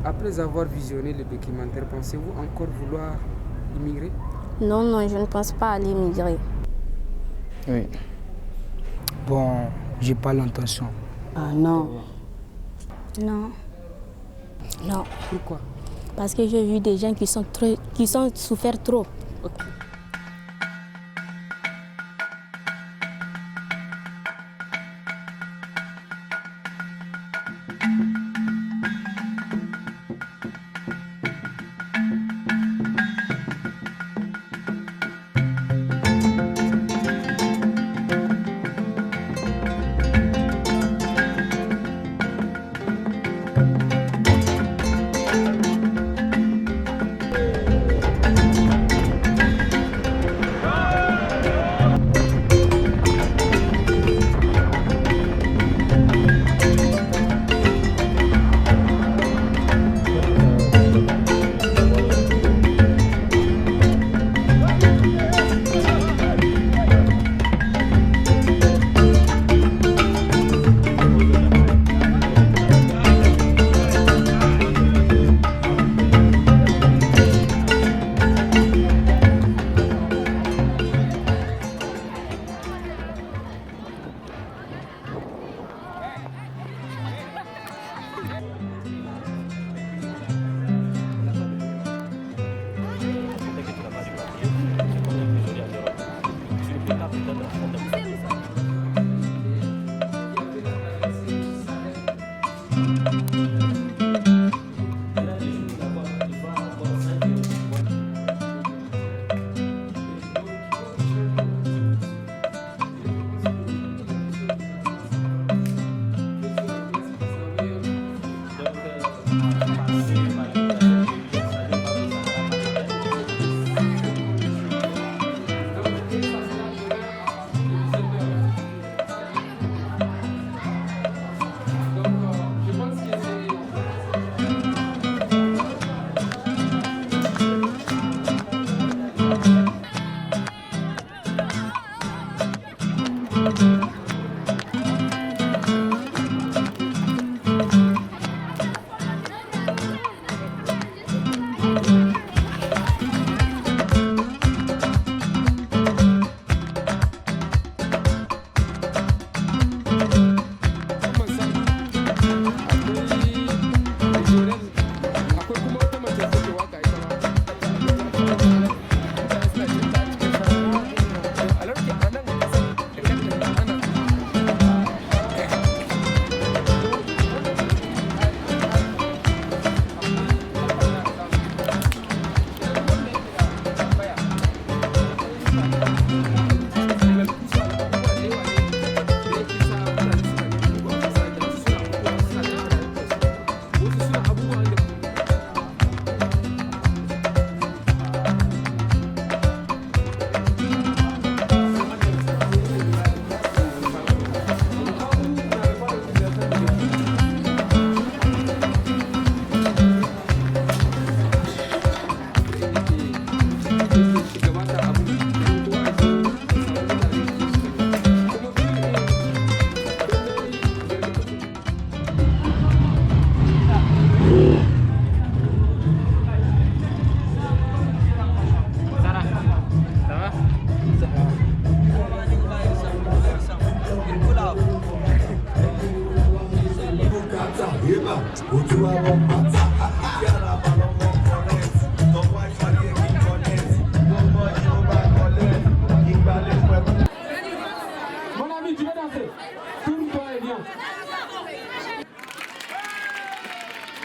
Après avoir visionné le documentaire, pensez-vous encore vouloir immigrer? Non, je ne pense pas aller immigrer. Oui. Bon, j'ai pas l'intention. Ah non. Non. Pourquoi? Parce que j'ai vu des gens qui sont souffert trop. Ok.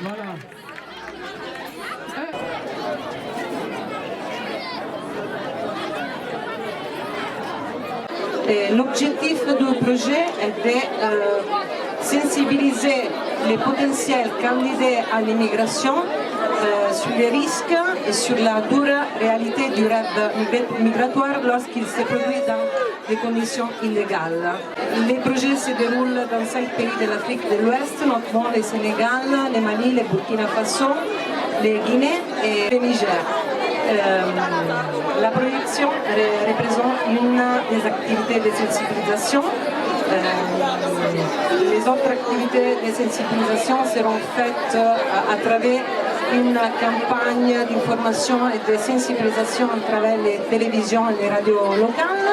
Voilà. L'objectif du projet est de sensibiliser les potentiels candidats à l'immigration sur les risques et sur la dure réalité du rêve migratoire lorsqu'il se produit dans des conditions illégales. Les projets se déroulent dans 5 pays de l'Afrique de l'Ouest, notamment le Sénégal, le Mali, le Burkina Faso, le Guinée et le Niger. La projection représente une des activités de sensibilisation Les autres activités de sensibilisation seront faites à travers une campagne d'information et de sensibilisation à travers les télévisions et les radios locales.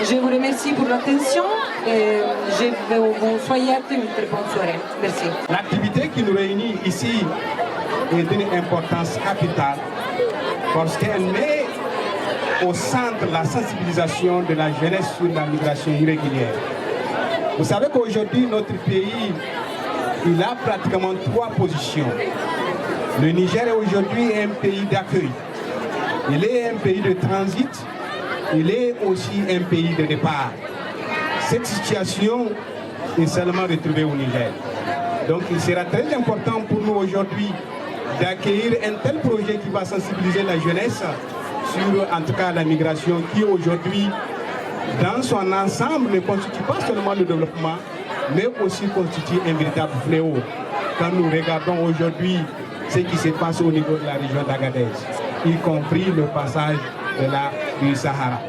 Je vous remercie pour l'attention et je vais vous souhaiter une très bonne soirée. Merci. L'activité qui nous réunit ici est d'une importance capitale parce qu'elle met au centre la sensibilisation de la jeunesse sur la migration irrégulière. Vous savez qu'aujourd'hui, notre pays, il a pratiquement 3 positions. Le Niger est aujourd'hui un pays d'accueil. Il est un pays de transit. Il est aussi un pays de départ. Cette situation est seulement retrouvée au Niger. Donc il sera très important pour nous aujourd'hui d'accueillir un tel projet qui va sensibiliser la jeunesse sur en tout cas la migration qui aujourd'hui dans son ensemble ne constitue pas seulement le développement mais aussi constitue un véritable fléau. Quand nous regardons aujourd'hui ce qui se passe au niveau de la région d'Agadez, y compris le passage du Sahara.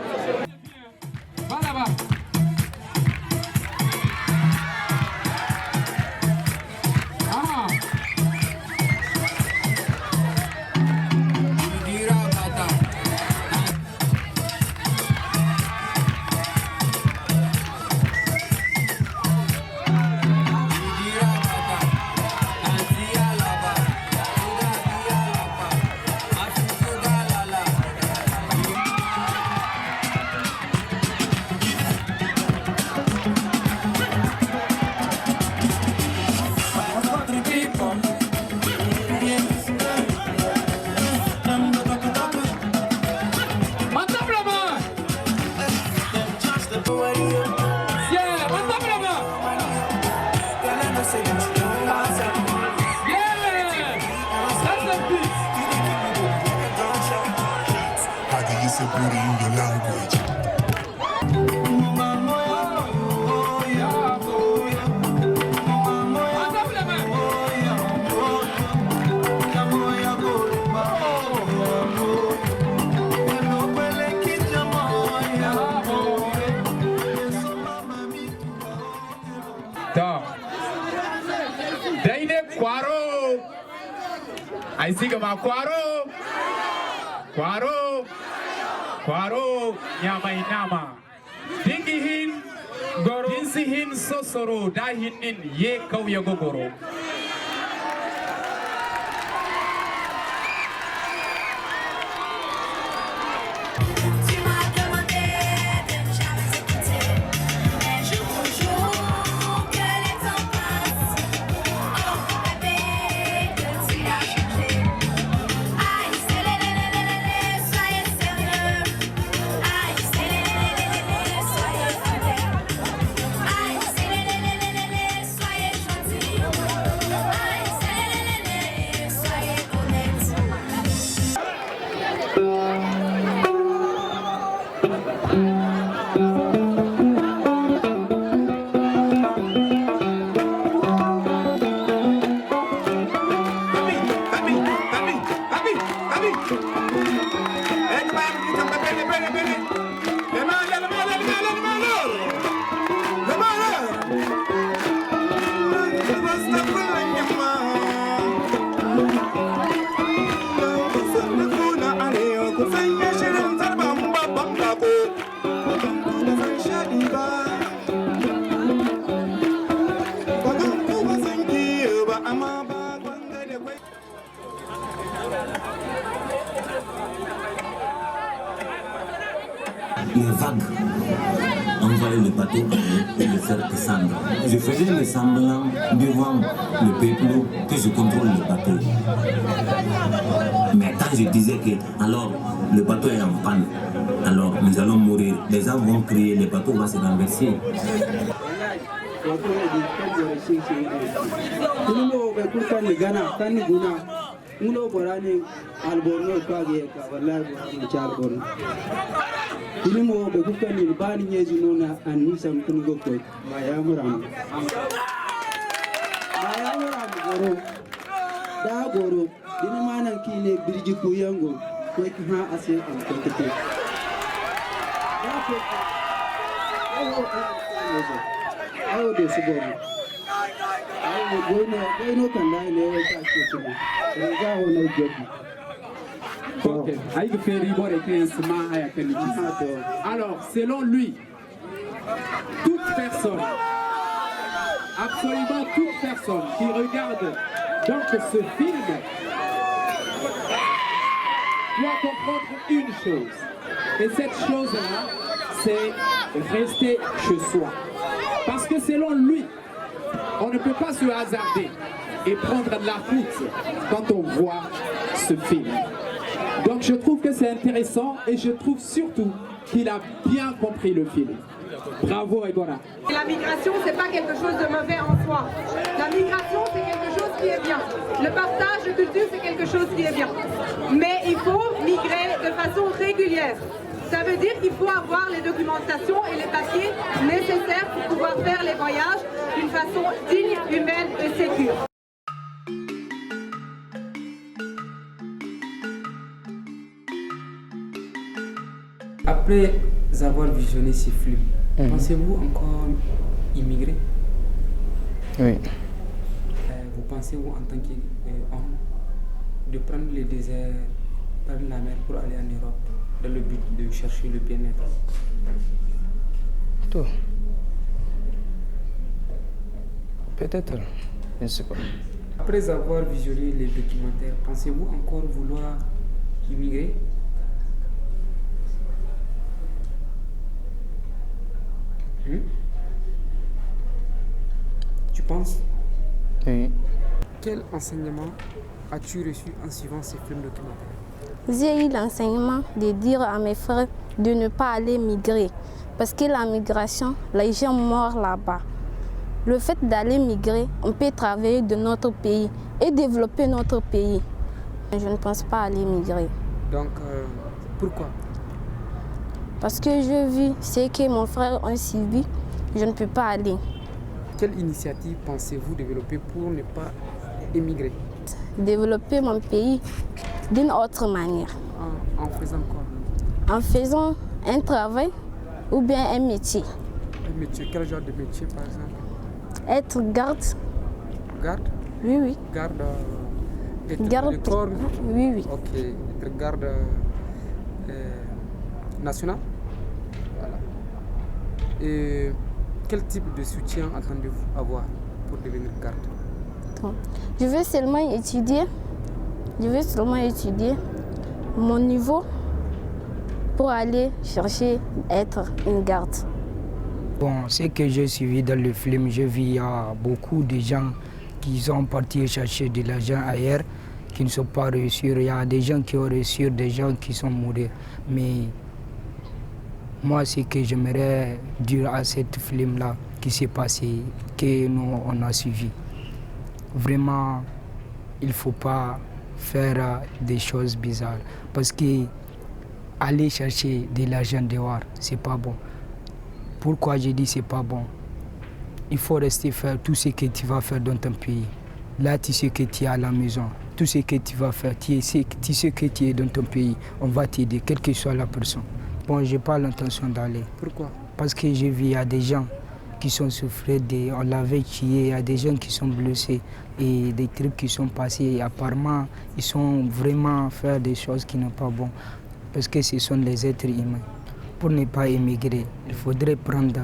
Kwaro nyama inama dingi hin goro dinsi hin sosoro da hinin ye kauye gogoro Les vagues envoyaient le bateau et le faire descendre. Je faisais le semblant devant le peuple que je contrôle le bateau. Mais quand je disais que alors le bateau est en panne, alors nous allons mourir, les gens vont crier, le bateau va se renverser. Uno borani alborno kage ka wallahi borani chalborno ilimo be kukani bani nyezi nona anisam kungo ko mayamuram goro da goro dina manan kine birji ku yango ko ha ase am ko kete awo de subono awo goyno kan da ne ta ce tuma rega wona jodi. Ok, Aïe Ferry, bon, alors, selon lui, toute personne, absolument toute personne qui regarde donc ce film doit comprendre une chose. Et cette chose-là, c'est rester chez soi. Parce que selon lui, on ne peut pas se hasarder et prendre de la route quand on voit ce film. Donc je trouve que c'est intéressant et je trouve surtout qu'il a bien compris le film. Bravo Egora. La migration, c'est pas quelque chose de mauvais en soi. La migration, c'est quelque chose qui est bien. Le partage de culture, c'est quelque chose qui est bien. Mais il faut migrer de façon régulière. Ça veut dire qu'il faut avoir les documentations et les papiers nécessaires pour pouvoir faire les voyages d'une façon digne, humaine et sécure. Après avoir visionné ces films, pensez-vous encore immigrer? Oui. Vous pensez-vous en tant qu'homme de prendre le désert, par la mer pour aller en Europe dans le but de chercher le bien-être? Tout. Peut-être, je ne sais pas. Après avoir visionné les documentaires, pensez-vous encore vouloir immigrer? Tu penses? Oui. Quel enseignement as-tu reçu en suivant ces films documentaires? J'ai eu l'enseignement de dire à mes frères de ne pas aller migrer. Parce que la migration, les gens meurent là-bas. Le fait d'aller migrer, on peut travailler de notre pays et développer notre pays. Je ne pense pas aller migrer. Donc, pourquoi? Parce que je vis ce que mon frère a suivi, je ne peux pas aller. Quelle initiative pensez-vous développer pour ne pas émigrer? Développer mon pays d'une autre manière. En faisant quoi? En faisant un travail ou bien un métier. Un métier, quel genre de métier par exemple? Être garde. Garde? Oui, oui. Garde Garde. corps? Oui, oui. Ok, être garde national? Voilà. Et quel type de soutien attendez-vous avoir pour devenir garde? Je veux seulement étudier. Je veux seulement étudier mon niveau pour aller chercher être une garde. Bon, ce que j'ai suivi dans le film, je vis il y a beaucoup de gens qui sont partis chercher de l'argent ailleurs, qui ne sont pas réussis. Il y a des gens qui ont réussi, des gens qui sont morts. Mais moi, ce que j'aimerais dire à ce film-là qui s'est passé, que nous, on a suivi, vraiment, il ne faut pas faire des choses bizarres. Parce que aller chercher de l'argent dehors, ce n'est pas bon. Pourquoi je dis c'est pas bon? Il faut rester faire tout ce que tu vas faire dans ton pays. Là, tu sais que tu es à la maison. Tout ce que tu vas faire, tu sais que tu es dans ton pays. On va t'aider, quelle que soit la personne. Bon, je n'ai pas l'intention d'aller. Pourquoi? Parce que j'ai vu, il y a des gens qui sont souffrés, on l'avait tué, il y a des gens qui sont blessés et des trucs qui sont passés. Et apparemment, ils sont vraiment faire des choses qui ne sont pas bonnes. Parce que ce sont les êtres humains. Pour ne pas émigrer, il faudrait prendre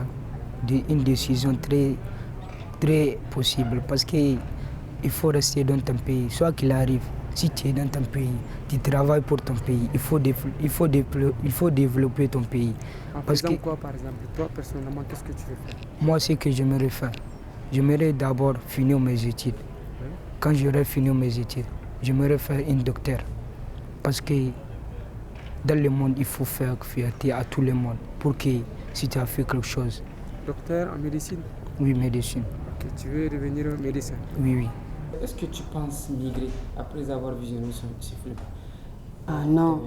une décision très, très possible. Parce qu'il faut rester dans ton pays. Soit qu'il arrive, si tu es dans ton pays, tu travailles pour ton pays, il faut développer ton pays. En faisant quoi par exemple? Toi personnellement, qu'est-ce que tu veux faire? Moi, ce que j'aimerais faire, j'aimerais d'abord finir mes études. Quand j'aurai fini mes études, j'aimerais faire une docteur. Parce que dans le monde, il faut faire fierté à tout le monde pour que si tu as fait quelque chose. Docteur en médecine? Oui, médecine. Ok, tu veux devenir médecin? Oui, oui. Est-ce que tu penses migrer après avoir visionné ce film? Ah non,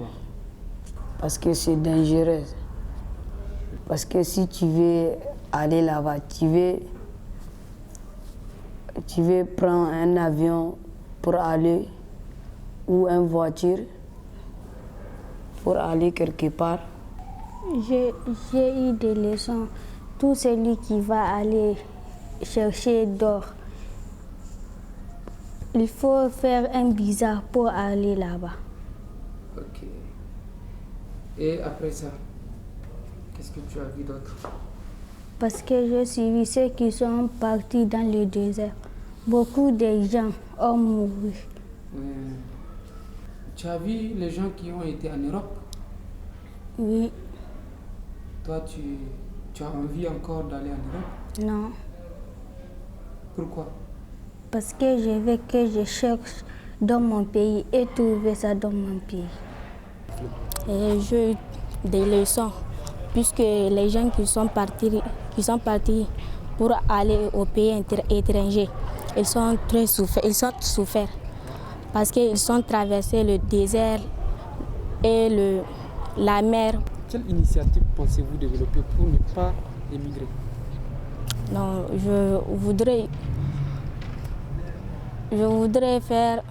parce que c'est dangereux. Parce que si tu veux aller là-bas, tu veux prendre un avion pour aller ou une voiture pour aller quelque part. J'ai eu des leçons. Tout celui qui va aller chercher d'or. Il faut faire un visa pour aller là-bas. Ok. Et après ça, qu'est-ce que tu as vu d'autre? Parce que j'ai suivi ceux qui sont partis dans le désert. Beaucoup de gens ont mouru. Tu as vu les gens qui ont été en Europe? Oui. Toi, tu as envie encore d'aller en Europe? Non. Pourquoi? Parce que je veux que je cherche dans mon pays et trouver ça dans mon pays. Et j'ai eu des leçons, puisque les gens qui sont partis pour aller au pays étranger, ils ont souffert parce qu'ils sont traversés le désert et la mer. Quelle initiative pensez-vous développer pour ne pas émigrer? Non, je voudrais faire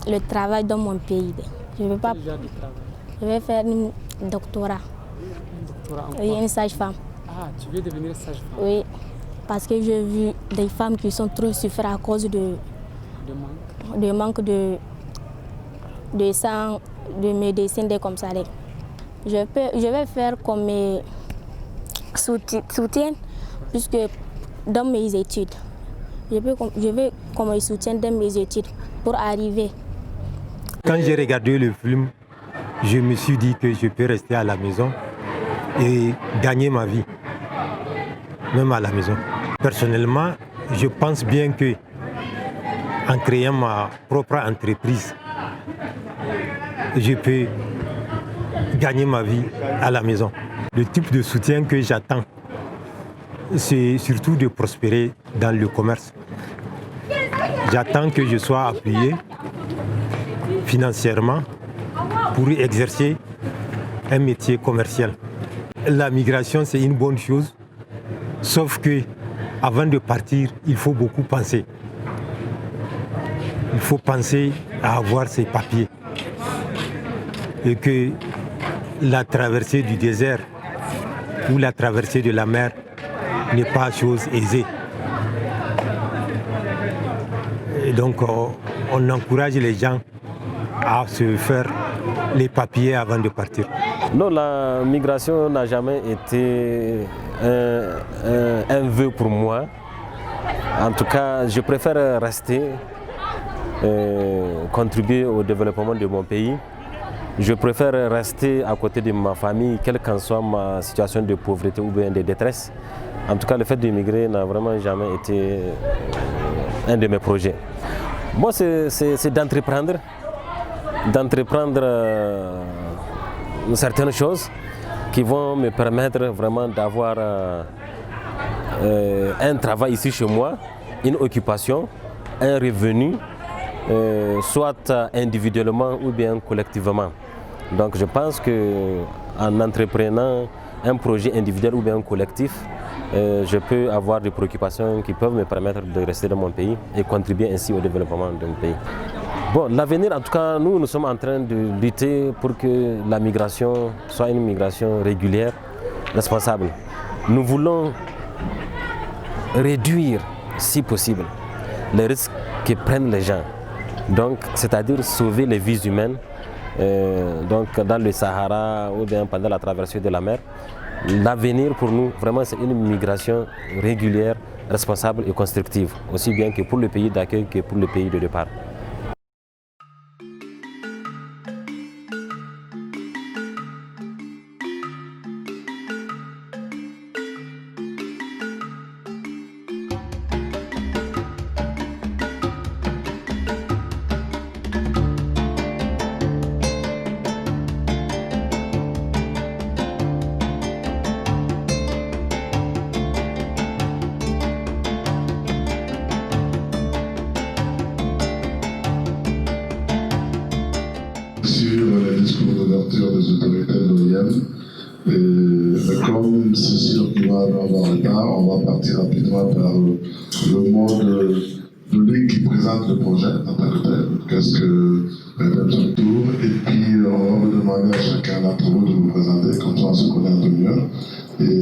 le travail dans mon pays. Je veux pas. Quel genre de travail? Je vais faire un doctorat. Un doctorat en quoi? Oui, une sage-femme. Ah, tu veux devenir sage-femme? Oui, parce que j'ai vu des femmes qui sont trop souffrent à cause de manque de sang, de médecine, des comme ça. Je vais faire comme mes soutien, puisque dans mes études, je vais comme soutien dans mes études pour arriver. Quand j'ai regardé le film, je me suis dit que je peux rester à la maison et gagner ma vie, même à la maison. Personnellement, je pense bien que en créant ma propre entreprise, je peux gagner ma vie à la maison. Le type de soutien que j'attends, c'est surtout de prospérer dans le commerce. J'attends que je sois appuyé financièrement pour exercer un métier commercial. La migration, c'est une bonne chose, sauf que avant de partir, il faut beaucoup penser. Il faut penser à avoir ses papiers. Et que la traversée du désert ou la traversée de la mer n'est pas chose aisée. Et donc, on encourage les gens à se faire les papiers avant de partir. Non, la migration n'a jamais été un vœu pour moi. En tout cas, je préfère rester, contribuer au développement de mon pays. Je préfère rester à côté de ma famille, quelle qu'en soit ma situation de pauvreté ou bien de détresse. En tout cas, le fait d'immigrer n'a vraiment jamais été un de mes projets. Moi, c'est d'entreprendre certaines choses qui vont me permettre vraiment d'avoir un travail ici chez moi, une occupation, un revenu, soit individuellement ou bien collectivement. Donc je pense qu'en entreprenant un projet individuel ou bien collectif, je peux avoir des préoccupations qui peuvent me permettre de rester dans mon pays et contribuer ainsi au développement de mon pays. Bon, l'avenir, en tout cas, nous sommes en train de lutter pour que la migration soit une migration régulière, responsable. Nous voulons réduire, si possible, les risques que prennent les gens. Donc, c'est-à-dire sauver les vies humaines donc dans le Sahara ou bien pendant la traversée de la mer. L'avenir pour nous, vraiment, c'est une migration régulière, responsable et constructive, aussi bien que pour le pays d'accueil que pour le pays de départ. Comme c'est sûr qu'il va avoir un retard, on va partir rapidement par le mode public qui présente le projet en tant que tel. Qu'est-ce que même son tour, et puis on va vous demander à chacun d'entre vous de vous présenter, comme ça on se connaît un peu mieux. Et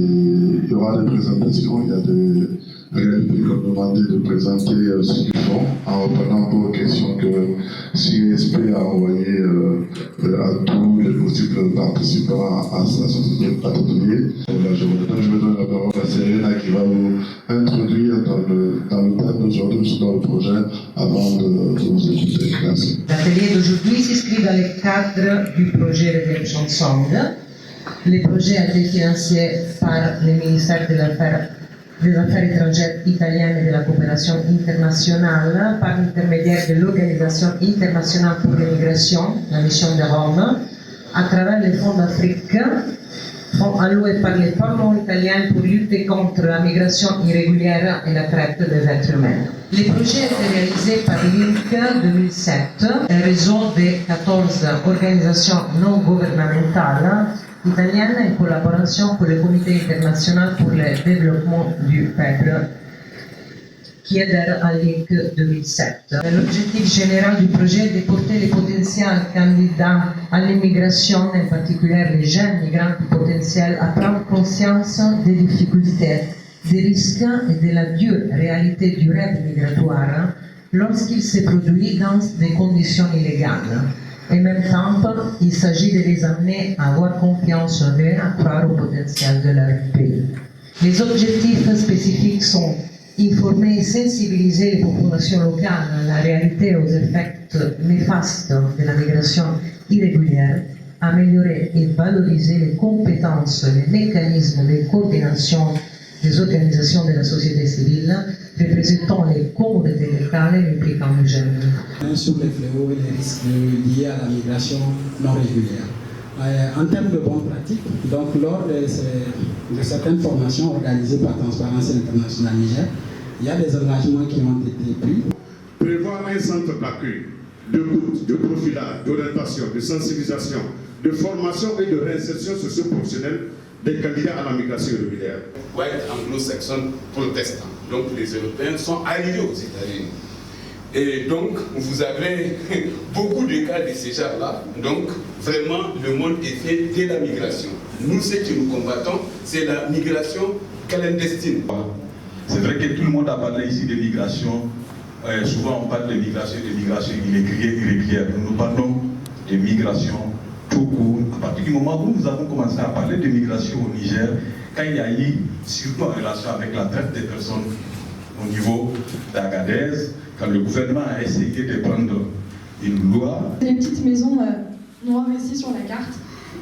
il y aura des présentations, il y a des réalités comme demander de présenter ce qu'ils font en reprenant pour question que CISP a envoyé à tous les possibles participants à cet atelier. Je me donne la parole à Serena qui va vous introduire dans le thème d'aujourd'hui dans le projet avant de vous écouter. Merci. L'atelier d'aujourd'hui s'inscrit dans le cadre du projet Redemption Song. Le projet a été financé par le ministère des Affaires étrangères italiennes et de la coopération internationale par l'intermédiaire de l'Organisation internationale pour l'immigration, la mission de Rome, à travers les fonds d'Afrique, fonds alloués par les parlements italiens pour lutter contre la migration irrégulière et la traite des êtres humains. Le projet a été réalisé par l'INC 2007, un réseau de 14 organisations non gouvernementales italienne en collaboration pour le Comité international pour le développement du peuple qui adhère à l'INC 2007. L'objectif général du projet est de porter les potentiels candidats à l'immigration, en particulier les jeunes migrants potentiels, à prendre conscience des difficultés, des risques et de la dure réalité du rêve migratoire lorsqu'il se produit dans des conditions illégales. En même temps, il s'agit de les amener à avoir confiance en eux et à croire au potentiel de leur pays. Les objectifs spécifiques sont informer et sensibiliser les populations locales à la réalité et aux effets néfastes de la migration irrégulière, améliorer et valoriser les compétences et les mécanismes de coordination des organisations de la société civile représentant les communautés locales et impliquant les jeunes. Sur les fléaux et les risques liés à la migration non régulière. En termes de bonnes pratiques, donc lors de certaines formations organisées par Transparency International Niger, il y a des engagements qui ont été pris. Prévoir un centre d'accueil, d'écoute, de profilage, d'orientation, de sensibilisation, de formation et de réinsertion socio-professionnelle des candidats à la migration irrégulière. White Anglo-Saxon protestants. Donc les Européens sont arrivés aux États-Unis. Et donc vous avez beaucoup de cas de ces gens-là. Donc vraiment le monde est fait de la migration. Nous, ce que nous combattons, c'est la migration clandestine. C'est vrai que tout le monde a parlé ici de migration. Souvent on parle de migration irrégulière. Nous parlons de migration tout court. À partir du moment où nous avons commencé à parler de migration au Niger, quand il y a eu, surtout en relation avec la traite des personnes au niveau d'Agadez, quand le gouvernement a essayé de prendre une loi. Les petites maisons noires ici sur la carte.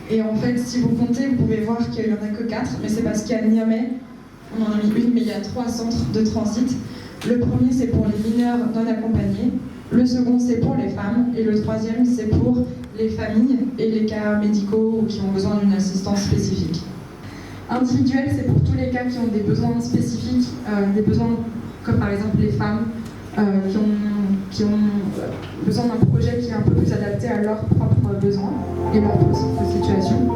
Et en fait, si vous comptez, vous pouvez voir qu'il n'y en a que 4, mais c'est parce qu'à Niamey, on en a mis une, mais il y a 3 centres de transit. Le premier, c'est pour les mineurs non accompagnés. Le second, c'est pour les femmes. Et le troisième, c'est pour les familles et les cas médicaux qui ont besoin d'une assistance spécifique. Individuel, c'est pour tous les cas qui ont des besoins spécifiques, des besoins comme par exemple les femmes qui ont besoin d'un projet qui est un peu plus adapté à leurs propres besoins et leur propre situation.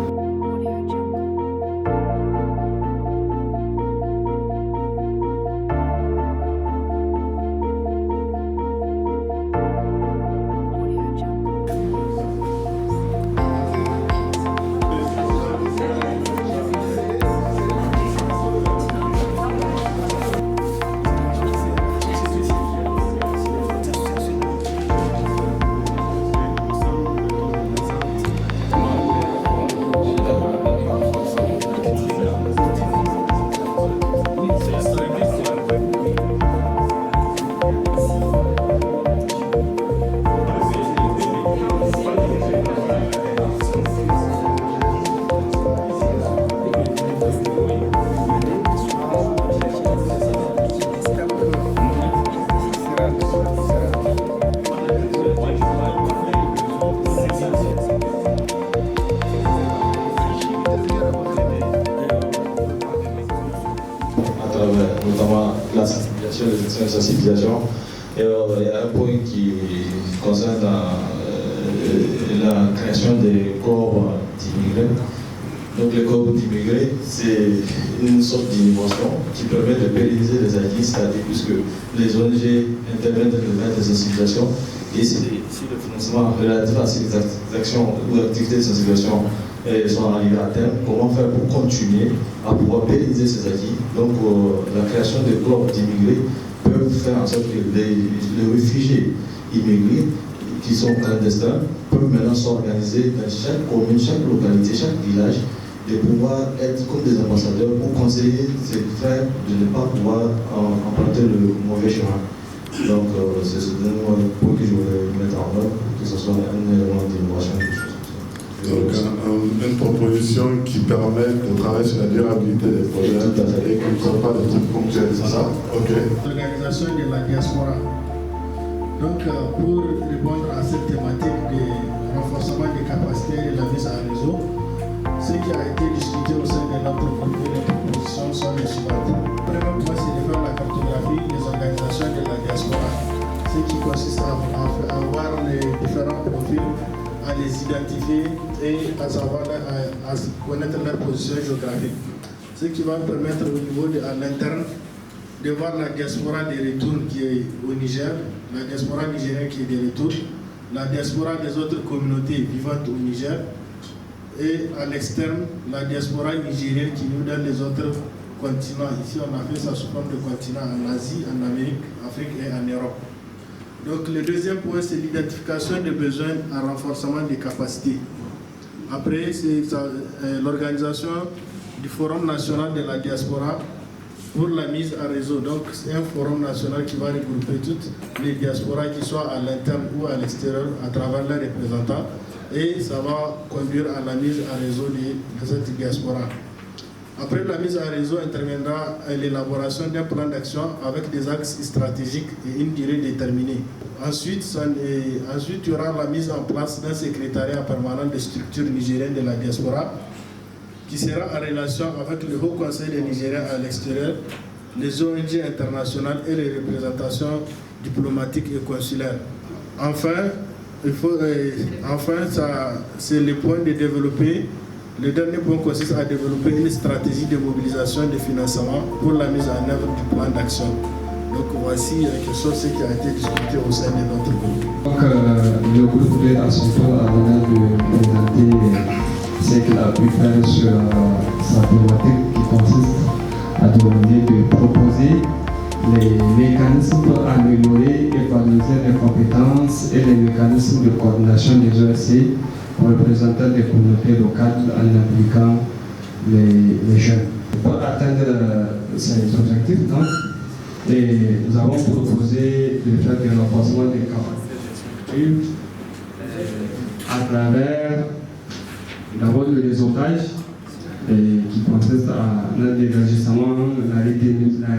Notamment la sensibilisation, les actions de sensibilisation. Et il y a un point qui concerne la création des corps d'immigrés. Donc les corps d'immigrés, c'est une sorte d'innovation qui permet de pérenniser les acquis, c'est-à-dire puisque les ONG interviennent dans le cadre de sensibilisation et si le financement relatif à ces actions ou activités de sensibilisation sont arrivés à terme, comment faire pour continuer à pouvoir pérenniser ces acquis. Donc la création des corps d'immigrés peut peuvent faire en sorte que les réfugiés immigrés qui sont clandestins peuvent maintenant s'organiser dans chaque commune, chaque localité, chaque village, de pouvoir être comme des ambassadeurs pour conseiller ses frères de ne pas pouvoir emprunter le mauvais chemin. Donc c'est ce point que je voulais mettre en œuvre, que ce soit un élément d'innovation. Donc une proposition qui permet de travailler sur la durabilité des projets et qui ne sont pas des trucs ponctuels, c'est ça? Ok. L'organisation de la diaspora. Donc pour répondre à cette thématique de renforcement des capacités et de la mise en réseau, ce qui a été discuté au sein de notre groupe et les propositions sont les suivantes. Le premier point, c'est de faire la cartographie des organisations de la diaspora, ce qui consiste à voir les différents profils, à les identifier et à savoir à connaître leur position géographique. Ce qui va permettre au niveau à l'interne de voir la diaspora des retours qui est au Niger, la diaspora nigérienne qui est des retours, la diaspora des autres communautés vivantes au Niger, et à l'externe, la diaspora nigérienne qui nous donne les autres continents. Ici, on a fait ça sous forme de continents en Asie, en Amérique, Afrique et en Europe. Donc, le deuxième point, c'est l'identification des besoins en renforcement des capacités. Après, c'est l'organisation du Forum national de la diaspora pour la mise en réseau. Donc, c'est un forum national qui va regrouper toutes les diasporas qui soient à l'interne ou à l'extérieur à travers leurs représentants. Et ça va conduire à la mise en réseau de cette diaspora. Après la mise en réseau interviendra l'élaboration d'un plan d'action avec des axes stratégiques et une durée déterminée. Ensuite, il y aura la mise en place d'un secrétariat permanent des structures nigériennes de la diaspora qui sera en relation avec le Haut Conseil des Nigériens à l'extérieur, les ONG internationales et les représentations diplomatiques et consulaires. Enfin, c'est le point de développer. Le dernier point consiste à développer une stratégie de mobilisation de financement pour la mise en œuvre du plan d'action. Donc voici quelque chose qui a été discuté au sein de notre groupe. Donc le groupe est à son tour à venir de présenter ce qu'il a pu faire sur sa thématique qui consiste à demander de proposer les mécanismes pour améliorer et valoriser les compétences et les mécanismes de coordination des OSC pour représenter les communautés locales en impliquant les jeunes. Pour atteindre ces objectifs, donc, nous avons proposé de faire des renforcements des capacités de structure à travers d'abord le réseautage qui consiste à l'élargissement, la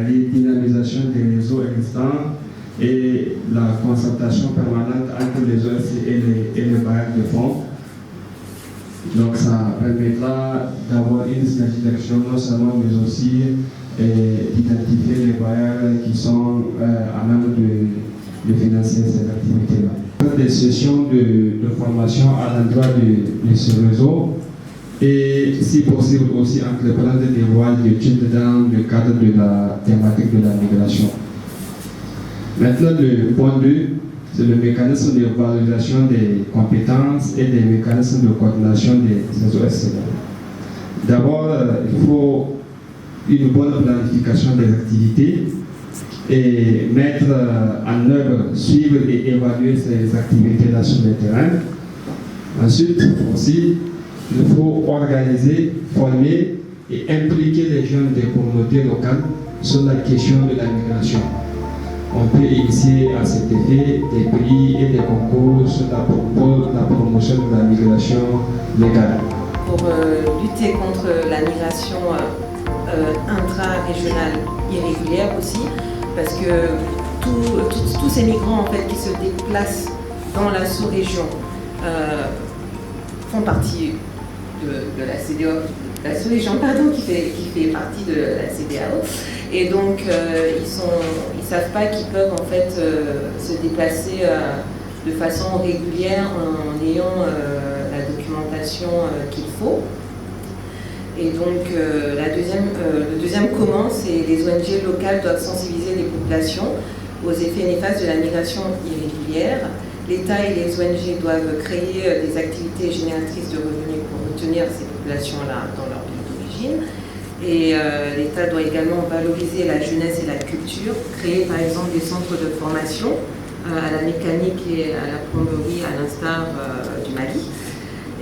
redynamisation des réseaux existants et la concertation permanente entre les OSC et les bailleurs de fonds. Donc ça permettra d'avoir une synergie d'action non seulement mais aussi d'identifier les bailleurs qui sont à même de financer ces activités-là. Des sessions de formation à l'endroit de ce réseau et si possible aussi entreprendre des voies d'études dans le cadre de la thématique de la migration. Maintenant, le point 2, c'est le mécanisme de valorisation des compétences et des mécanismes de coordination des OSC. D'abord, il faut une bonne planification des activités et mettre en œuvre, suivre et évaluer ces activités-là sur le terrain. Ensuite, aussi, il faut organiser, former et impliquer les jeunes des communautés locales sur la question de la migration. On peut initier à cet effet des prix et des concours sur la promotion de la migration légale. Pour lutter contre la migration intra-régionale irrégulière aussi, parce que tous ces migrants en fait, qui se déplacent dans la sous-région font partie de la CEDEAO, la sous-région qui fait partie de la CEDEAO, et donc ils savent pas qu'ils peuvent en fait se déplacer de façon régulière en ayant la documentation qu'il faut. Et donc le deuxième comment, c'est les ONG locales doivent sensibiliser les populations aux effets néfastes de la migration irrégulière. L'État et les ONG doivent créer des activités génératrices de revenus pour retenir ces populations-là dans leur pays d'origine. Et l'État doit également valoriser la jeunesse et la culture, créer par exemple des centres de formation à la mécanique et à la plomberie à l'instar du Mali.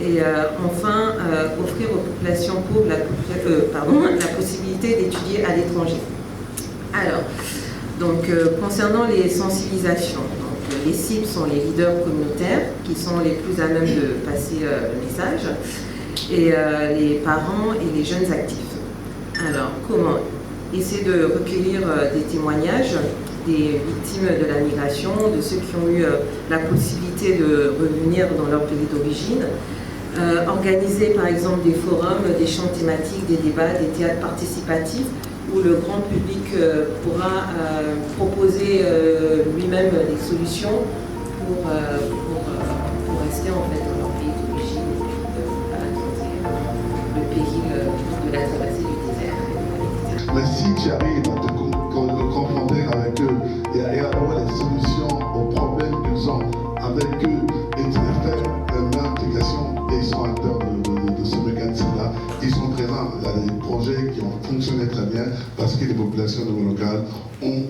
Et enfin, offrir aux populations pauvres la possibilité d'étudier à l'étranger. Alors, donc, concernant les sensibilisations, donc, les cibles sont les leaders communautaires qui sont les plus à même de passer le message, et les parents et les jeunes actifs. Alors, comment? Essayer de recueillir des témoignages des victimes de la migration, de ceux qui ont eu la possibilité de revenir dans leur pays d'origine. Organiser par exemple des forums, des champs thématiques, des débats, des théâtres participatifs où le grand public pourra proposer lui-même des solutions pour rester en fait dans leur pays d'origine et affronter le péril de la traversée du désert. Mais si tu arrives à te confronter avec eux et à avoir des solutions aux problèmes qu'ils ont avec eux et tu les fais une implication et ils sont acteurs de ce mécanisme-là, ils sont présents. Il y a des projets qui ont fonctionné très bien parce que les populations locales ont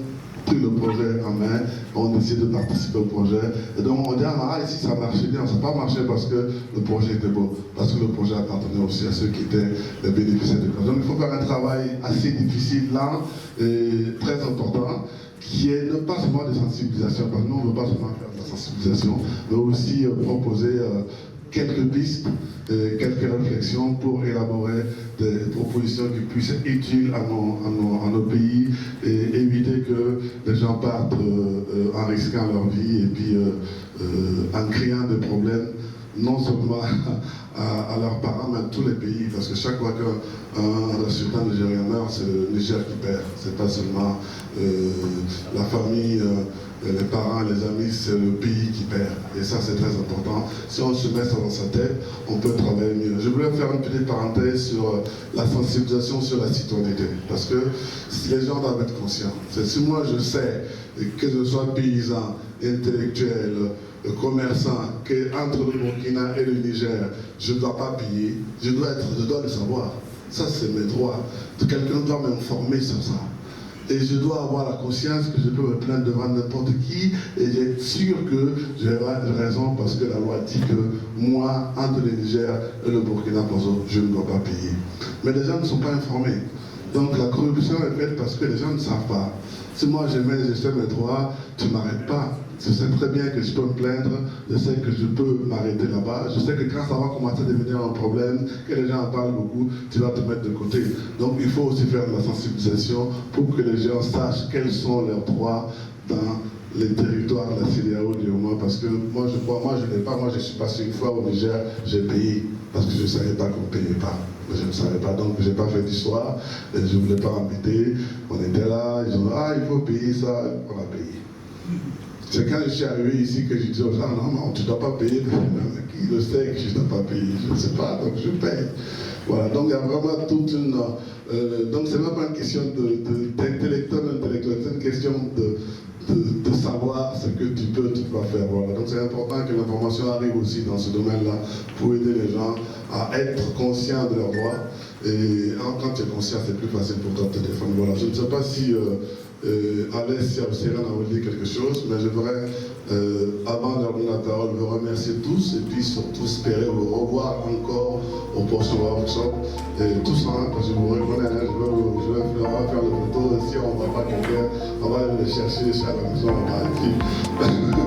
pris le projet en main, ont décidé de participer au projet. Et donc on dit ah ici ça marchait bien, ça n'a pas marché parce que le projet était beau, parce que le projet appartenait aussi à ceux qui étaient les bénéficiaires de projet. Donc il faut faire un travail assez difficile là, et très important, qui est ne pas seulement de sensibilisation, parce que nous on ne veut pas seulement faire de la sensibilisation, mais aussi proposer quelques pistes, quelques réflexions pour élaborer des propositions qui puissent être utiles à nos pays et éviter que les gens partent en risquant leur vie et puis en créant des problèmes non seulement à leurs parents, mais à tous les pays, parce que chaque fois qu'un ressortissant nigérien meurt, c'est le Niger qui perd. C'est pas seulement la famille, les parents, les amis, c'est le pays qui perd. Et ça, c'est très important. Si on se met ça dans sa tête, on peut travailler mieux. Je voulais faire une petite parenthèse sur la sensibilisation sur la citoyenneté, parce que les gens doivent être conscients. Si moi je sais que je sois paysan, intellectuel, commerçant, qu'entre le Burkina et le Niger, je ne dois pas payer, je dois le savoir. Ça, c'est mes droits. Quelqu'un doit m'informer sur ça. Et je dois avoir la conscience que je peux me plaindre devant n'importe qui et être sûr que j'ai raison parce que la loi dit que moi, entre le Niger et le Burkina Faso, je ne dois pas payer. Mais les gens ne sont pas informés. Donc la corruption est faite parce que les gens ne savent pas. Si moi je sais mes droits, tu ne m'arrêtes pas. Je sais très bien que je peux me plaindre, je sais que je peux m'arrêter là-bas, je sais que quand ça va commencer à devenir un problème, que les gens en parlent beaucoup, tu vas te mettre de côté. Donc il faut aussi faire de la sensibilisation pour que les gens sachent quels sont leurs droits dans les territoires de la CEDEAO du moment, parce que moi je suis passé une fois au Niger, j'ai payé, parce que je ne savais pas qu'on ne payait pas. Je ne savais pas, donc je n'ai pas fait d'histoire, je ne voulais pas embêter. On était là, ils ont dit, il faut payer ça, on a payé. C'est quand je suis arrivé ici que je dis aux gens, non, tu ne dois pas payer. Qui le sait que je ne dois pas payer? Je ne sais pas, donc je paye. Voilà, donc il y a vraiment toute une... donc c'est même pas une question d'intellectuel, c'est une question de savoir ce que tu peux faire. Voilà. Donc c'est important que l'information arrive aussi dans ce domaine-là pour aider les gens à être conscients de leurs droits. Et quand tu es conscient, c'est plus facile pour toi de te défendre. Voilà. Je ne sais pas si Alessia ou Cyril a dit quelque chose, mais je voudrais, avant de donner la parole, vous remercier tous et puis surtout espérer vous revoir encore au prochain workshop. Et tout ça, parce que je vous reconnais, on va faire le photo. Si on ne voit pas quelqu'un, on va aller le chercher à la maison, on va aller.